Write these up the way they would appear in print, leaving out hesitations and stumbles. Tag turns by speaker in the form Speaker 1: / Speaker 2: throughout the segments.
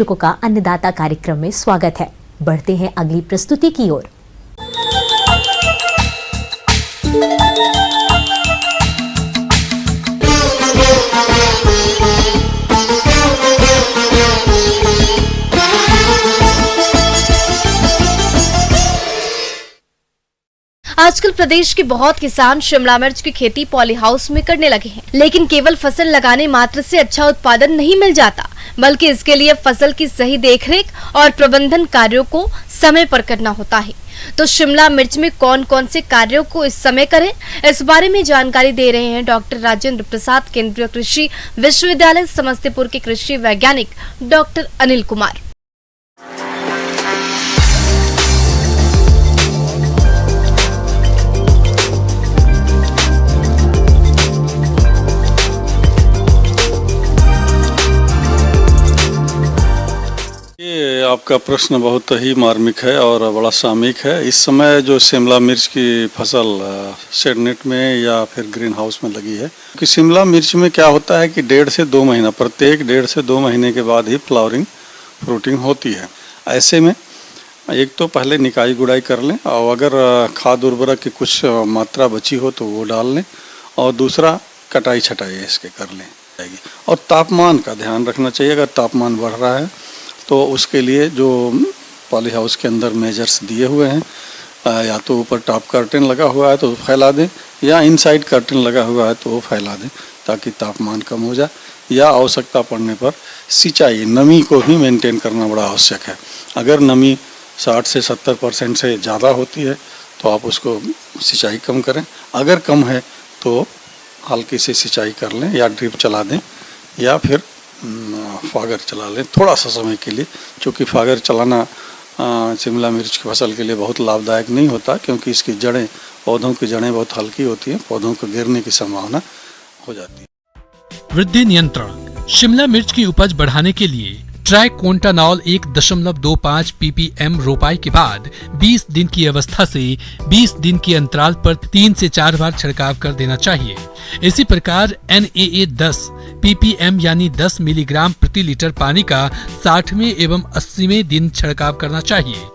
Speaker 1: दर्शकों का अन्नदाता कार्यक्रम में स्वागत है। बढ़ते हैं अगली प्रस्तुति की ओर।
Speaker 2: आजकल प्रदेश के बहुत किसान शिमला मिर्च की खेती पॉली हाउस में करने लगे हैं, लेकिन केवल फसल लगाने मात्र से अच्छा उत्पादन नहीं मिल जाता, बल्कि इसके लिए फसल की सही देखरेख और प्रबंधन कार्यों को समय पर करना होता है। तो शिमला मिर्च में कौन कौन से कार्यों को इस समय करें, इस बारे में जानकारी दे रहे हैं डॉक्टर राजेंद्र प्रसाद, केंद्रीय कृषि विश्वविद्यालय समस्तीपुर के कृषि वैज्ञानिक डॉक्टर अनिल कुमार।
Speaker 3: ये आपका प्रश्न बहुत ही मार्मिक है और बड़ा सामयिक है। इस समय जो शिमला मिर्च की फसल शेड नेट में या फिर ग्रीन हाउस में लगी है, कि शिमला मिर्च में क्या होता है कि 1.5 से 2 महीना, प्रत्येक 1.5 से 2 महीने के बाद ही फ्लावरिंग फ्रूटिंग होती है। ऐसे में एक तो पहले निकाई गुड़ाई कर लें, और अगर खाद उर्वरक की कुछ मात्रा बची हो तो वो डाल लें, और दूसरा कटाई छटाई इसके कर लें। और तापमान का ध्यान रखना चाहिए। अगर तापमान बढ़ रहा है तो उसके लिए जो पॉली हाउस के अंदर मेजर्स दिए हुए हैं, या तो ऊपर टॉप कर्टेन लगा हुआ है तो फैला दें, या इनसाइड कर्टेन लगा हुआ है तो वो फैला दें, ताकि तापमान कम हो जाए। या आवश्यकता पड़ने पर सिंचाई, नमी को भी मेंटेन करना बड़ा आवश्यक है। अगर नमी 60 से 70% से ज़्यादा होती है तो आप उसको सिंचाई कम करें। अगर कम है तो हल्की सी सिंचाई कर लें, या ड्रिप चला दें, या फिर फागर चला लें थोड़ा सा समय के लिए। क्योंकि फागर चलाना शिमला मिर्च की फसल के लिए बहुत लाभदायक नहीं होता, क्योंकि इसकी जड़ें, पौधों की जड़ें बहुत हल्की होती हैं, पौधों को गिरने की संभावना हो जाती है।
Speaker 4: वृद्धि नियंत्रण। शिमला मिर्च की उपज बढ़ाने के लिए ट्राइकोंटानॉल 1.25 ppm रोपाई के बाद 20 दिन की अवस्था से 20 दिन के अंतराल पर 3 से 4 बार छिड़काव कर देना चाहिए। इसी प्रकार NAA 10 ppm यानी 10 मिलीग्राम प्रति लीटर पानी का 60वें एवं 80वें दिन छिड़काव करना चाहिए।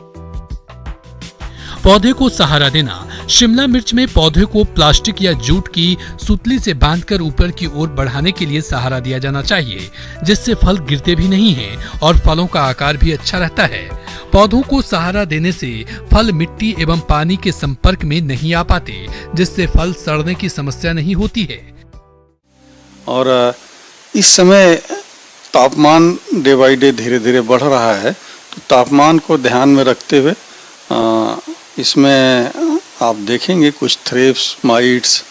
Speaker 4: पौधे को सहारा देना। शिमला मिर्च में पौधे को प्लास्टिक या जूट की सुतली से बांधकर ऊपर की ओर बढ़ाने के लिए सहारा दिया जाना चाहिए, जिससे फल गिरते भी नहीं हैं और फलों का आकार भी अच्छा रहता है। पौधों को सहारा देने से फल मिट्टी एवं पानी के संपर्क में नहीं आ पाते, जिससे फल सड़ने की समस्या नहीं होती है। और
Speaker 3: इस समय तापमान डे बाई डे धीरे धीरे बढ़ रहा है, तो तापमान को ध्यान में रखते हुए इसमें आप देखेंगे कुछ थ्रिप्स, माइट्स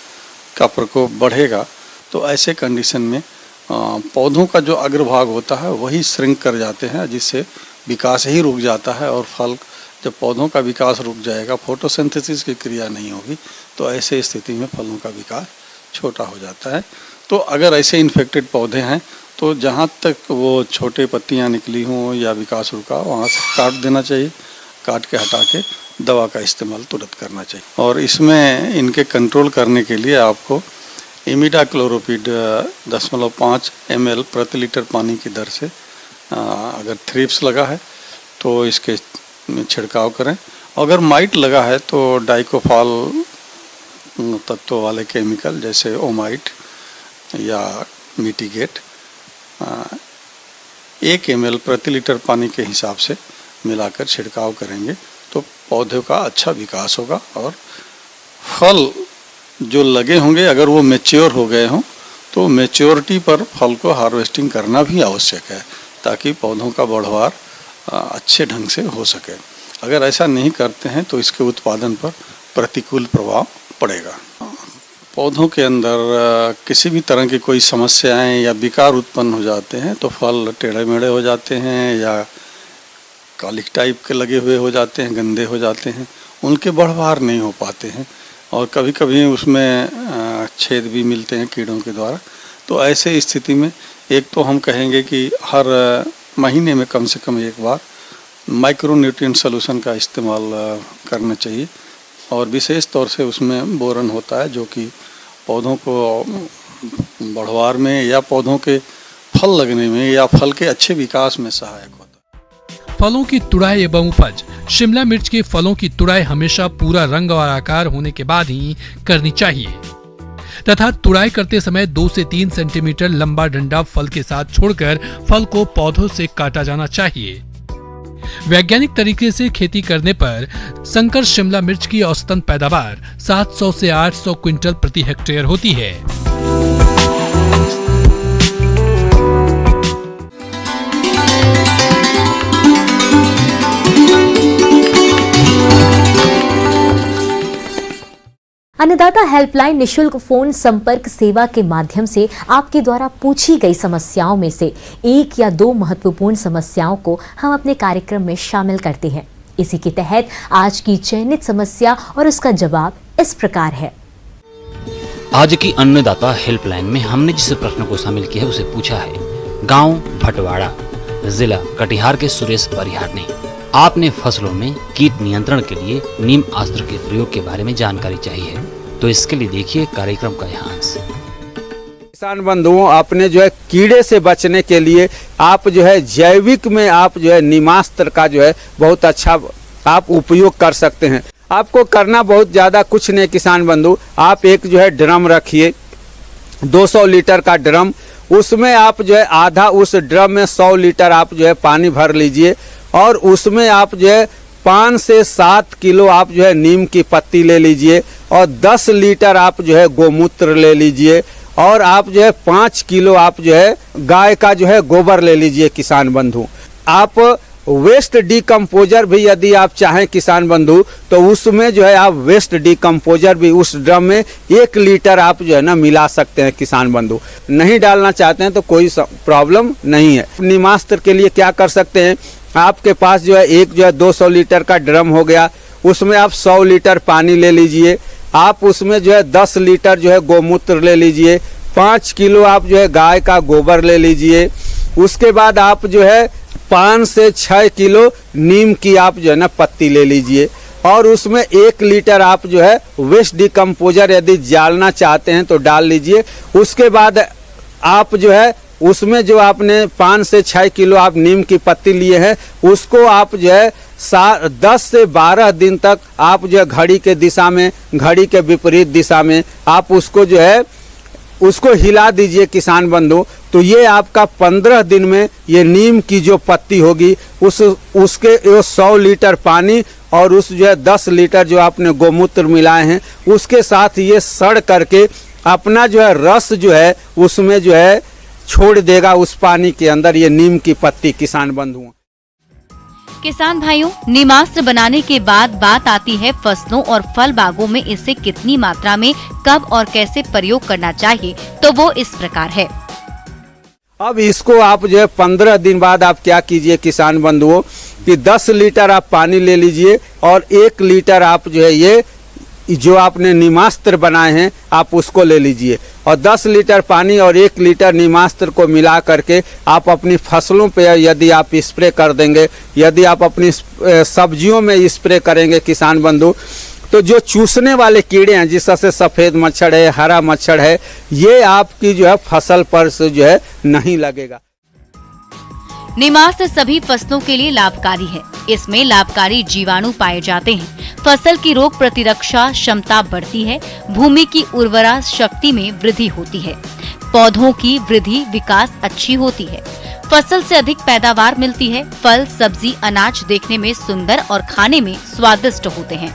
Speaker 3: का प्रकोप बढ़ेगा। तो ऐसे कंडीशन में पौधों का जो अग्रभाग होता है वही श्रिंक कर जाते हैं, जिससे विकास ही रुक जाता है। और फल, जब पौधों का विकास रुक जाएगा, फोटोसिंथेसिस की क्रिया नहीं होगी, तो ऐसे स्थिति में फलों का विकास छोटा हो जाता है। तो अगर ऐसे इन्फेक्टेड पौधे हैं तो जहाँ तक वो छोटे पत्तियाँ निकली हों या विकास रुका, वहाँ से काट देना चाहिए। काट के हटा के दवा का इस्तेमाल तुरंत करना चाहिए। और इसमें इनके कंट्रोल करने के लिए आपको इमिडाक्लोरोपिड 0.5 ml प्रति लीटर पानी की दर से, अगर थ्रिप्स लगा है तो इसके छिड़काव करें। अगर माइट लगा है तो डाइकोफॉल तत्व वाले केमिकल जैसे ओमाइट या मिटिगेट 1 ml प्रति लीटर पानी के हिसाब से मिलाकर छिड़काव करेंगे तो पौधे का अच्छा विकास होगा। और फल जो लगे होंगे, अगर वो मैच्योर हो गए हों तो मैच्योरिटी पर फल को हार्वेस्टिंग करना भी आवश्यक है, ताकि पौधों का बढ़वार अच्छे ढंग से हो सके। अगर ऐसा नहीं करते हैं तो इसके उत्पादन पर प्रतिकूल प्रभाव पड़ेगा। पौधों के अंदर किसी भी तरह की कोई समस्याएं या विकार उत्पन्न हो जाते हैं तो फल टेढ़े मेढ़े हो जाते हैं, या कालिक टाइप के लगे हुए हो जाते हैं, गंदे हो जाते हैं, उनके बढ़वार नहीं हो पाते हैं, और कभी कभी उसमें छेद भी मिलते हैं कीड़ों के द्वारा। तो ऐसे स्थिति में एक तो हम कहेंगे कि हर महीने में कम से कम एक बार माइक्रोन्यूट्रिएंट सॉल्यूशन का इस्तेमाल करना चाहिए। और विशेष तौर से उसमें बोरन होता है, जो कि पौधों को बढ़वार में या पौधों के फल लगने में या फल के अच्छे विकास में सहायक होता है।
Speaker 4: फलों की तुड़ाई एवं उपज। शिमला मिर्च के फलों की तुड़ाई हमेशा पूरा रंग और आकार होने के बाद ही करनी चाहिए तथा तुड़ाई करते समय 2 से 3 सेंटीमीटर लंबा डंडा फल के साथ छोड़कर फल को पौधों से काटा जाना चाहिए। वैज्ञानिक तरीके से खेती करने पर संकर शिमला मिर्च की औसतन पैदावार 700 से 800 क्विंटल प्रति हेक्टेयर होती है।
Speaker 1: अन्नदाता हेल्पलाइन निशुल्क फोन संपर्क सेवा के माध्यम से आपके द्वारा पूछी गई समस्याओं में से 1 या 2 महत्वपूर्ण समस्याओं को हम अपने कार्यक्रम में शामिल करते हैं। इसी के तहत आज की चयनित समस्या और उसका जवाब इस प्रकार है।
Speaker 5: आज की अन्नदाता हेल्पलाइन में हमने जिस प्रश्न को शामिल किया है उसे पूछा है गांव भटवाड़ा, जिला कटिहार के सुरेश परिहार ने। आपने फसलों में कीट नियंत्रण के लिए नीम अस्त्र के प्रयोग के बारे में जानकारी चाहिए, तो इसके लिए देखिए कार्यक्रम का यह अंश।
Speaker 6: किसान बंधुओं, आपने जो है कीड़े से बचने के लिए आप जो है जैविक में आप जो है नीमास्त्र का जो है बहुत अच्छा आप उपयोग कर सकते हैं। आपको करना बहुत ज़्यादा कुछ नहीं किसान बंधु, आप एक जो है ड्रम रखिए, 200 लीटर का ड्रम, उसमें आप जो है आधा उस ड्रम में 100 लीटर आप जो है पानी भर लीजिए और उसमें आप जो है 5 से 7 किलो आप जो है नीम की पत्ती ले लीजिए और 10 लीटर आप जो है गोमूत्र ले लीजिए और आप जो है 5 किलो आप जो है गाय का जो है गोबर ले लीजिए किसान बंधु। आप वेस्ट डिकम्पोजर भी यदि आप चाहें किसान बंधु तो उसमें जो है आप वेस्ट डिकम्पोजर भी उस ड्रम में 1 लीटर आप जो है ना मिला सकते हैं किसान बंधु। नहीं डालना चाहते हैं तो कोई प्रॉब्लम नहीं है। नीमास्त्र के लिए क्या कर सकते हैं, आपके पास जो है एक जो है 200 लीटर का ड्रम हो गया, उसमें आप 100 लीटर पानी ले लीजिए, आप उसमें जो है 10 लीटर जो है गोमूत्र ले लीजिए, 5 किलो आप जो है गाय का गोबर ले लीजिए, उसके बाद आप जो है 5 से 6 किलो नीम की आप जो है ना पत्ती ले लीजिए और उसमें 1 लीटर आप जो है वेस्ट डिकम्पोजर यदि डालना चाहते हैं तो डाल लीजिए। उसके बाद आप जो है उसमें जो आपने 5 से 6 किलो आप नीम की पत्ती लिए हैं उसको आप जो है 10 से 12 दिन तक आप जो है घड़ी के दिशा में, घड़ी के विपरीत दिशा में आप उसको जो है उसको हिला दीजिए किसान बंधु। तो ये आपका 15 दिन में ये नीम की जो पत्ती होगी उसके 100 लीटर पानी और उस जो है 10 लीटर जो आपने गोमूत्र मिलाए हैं उसके साथ ये सड़ करके अपना जो है रस जो है उसमें जो है छोड़ देगा उस पानी के अंदर ये नीम की पत्ती किसान बंधुओं।
Speaker 7: किसान भाइयों, नीमास्त्र बनाने के बाद बात आती है फसलों और फल बागों में इसे कितनी मात्रा में, कब और कैसे प्रयोग करना चाहिए, तो वो इस प्रकार है।
Speaker 6: अब इसको आप जो है 15 दिन बाद आप क्या कीजिए किसान बंधुओं कि 10 लीटर आप पानी ले लीजिए और 1 लीटर आप जो है ये जो आपने नीमास्त्र बनाए हैं आप उसको ले लीजिए और 10 लीटर पानी और 1 लीटर नीमास्त्र को मिला करके आप अपनी फसलों पे यदि आप स्प्रे कर देंगे, यदि आप अपनी सब्जियों में स्प्रे करेंगे किसान बंधु, तो जो चूसने वाले कीड़े हैं जिससे सफ़ेद मच्छर है, हरा मच्छर है, ये आपकी जो है फसल पर से जो है नहीं लगेगा।
Speaker 7: नीमास्त्र सभी फसलों के लिए लाभकारी है। इसमें लाभकारी जीवाणु पाए जाते हैं। फसल की रोग प्रतिरक्षा क्षमता बढ़ती है। भूमि की उर्वरा शक्ति में वृद्धि होती है। पौधों की वृद्धि विकास अच्छी होती है। फसल से अधिक पैदावार मिलती है। फल, सब्जी, अनाज देखने में सुंदर और खाने में स्वादिष्ट होते हैं।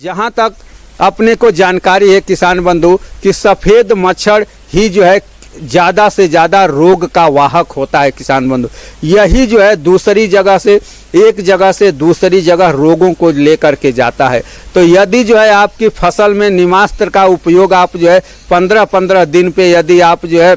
Speaker 6: जहाँ तक अपने को जानकारी है किसान बंधु कि सफेद मच्छर ही जो है ज्यादा से ज्यादा रोग का वाहक होता है किसान बंधु। यही जो है दूसरी जगह से, एक जगह से दूसरी जगह रोगों को लेकर के जाता है। तो यदि जो है आपकी फसल में नीमास्त्र का उपयोग आप जो है 15-15 दिन पे यदि आप जो है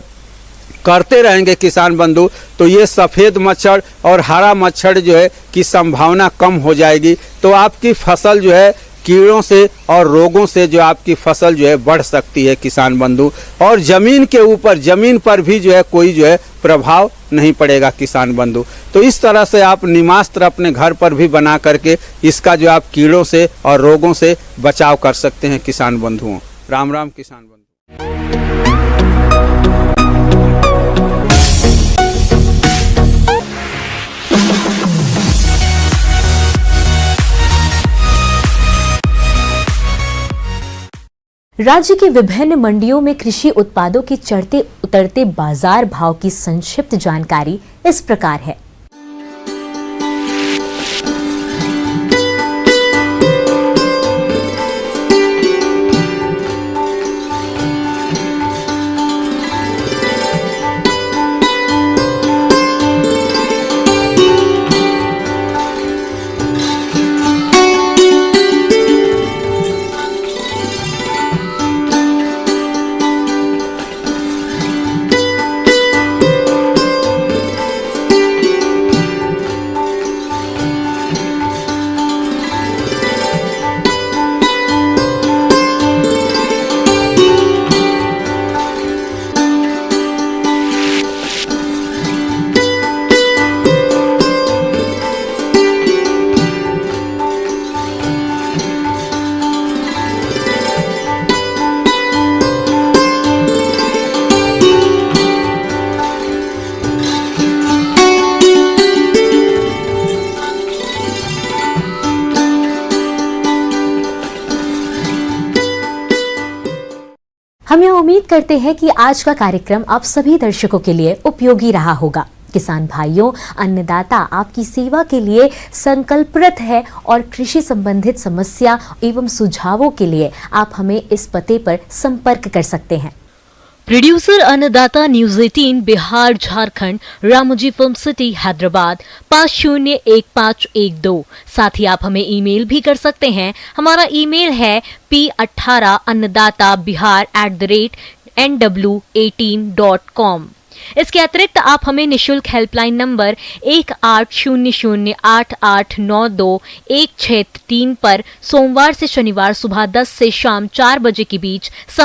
Speaker 6: करते रहेंगे किसान बंधु, तो ये सफ़ेद मच्छर और हरा मच्छर जो है की संभावना कम हो जाएगी। तो आपकी फसल जो है कीड़ों से और रोगों से जो आपकी फसल जो है बढ़ सकती है किसान बंधु, और जमीन के ऊपर, जमीन पर भी जो है कोई जो है प्रभाव नहीं पड़ेगा किसान बंधु। तो इस तरह से आप नीमास्त्र अपने घर पर भी बना करके इसका जो आप कीड़ों से और रोगों से बचाव कर सकते हैं किसान बंधुओं। राम राम किसान बंधु।
Speaker 1: राज्य की विभिन्न मंडियों में कृषि उत्पादों के चढ़ते उतरते बाजार भाव की संक्षिप्त जानकारी इस प्रकार है। हम यह उम्मीद करते हैं कि आज का कार्यक्रम आप सभी दर्शकों के लिए उपयोगी रहा होगा। किसान भाइयों, अन्नदाता आपकी सेवा के लिए संकल्परत है और कृषि संबंधित समस्या एवं सुझावों के लिए आप हमें इस पते पर संपर्क कर सकते हैं।
Speaker 7: प्रोड्यूसर अन्नदाता news 18 Bihar Jharkhand, Ramoji film city Hyderabad 501512। साथ ही आप हमें ईमेल भी कर सकते हैं। हमारा ईमेल है p18annadatabihar@nw18.com। इसके अतिरिक्त आप हमें निशुल्क हेल्पलाइन नंबर 180088921663 पर सोमवार से शनिवार सुबह 10 से शाम 4 बजे के बीच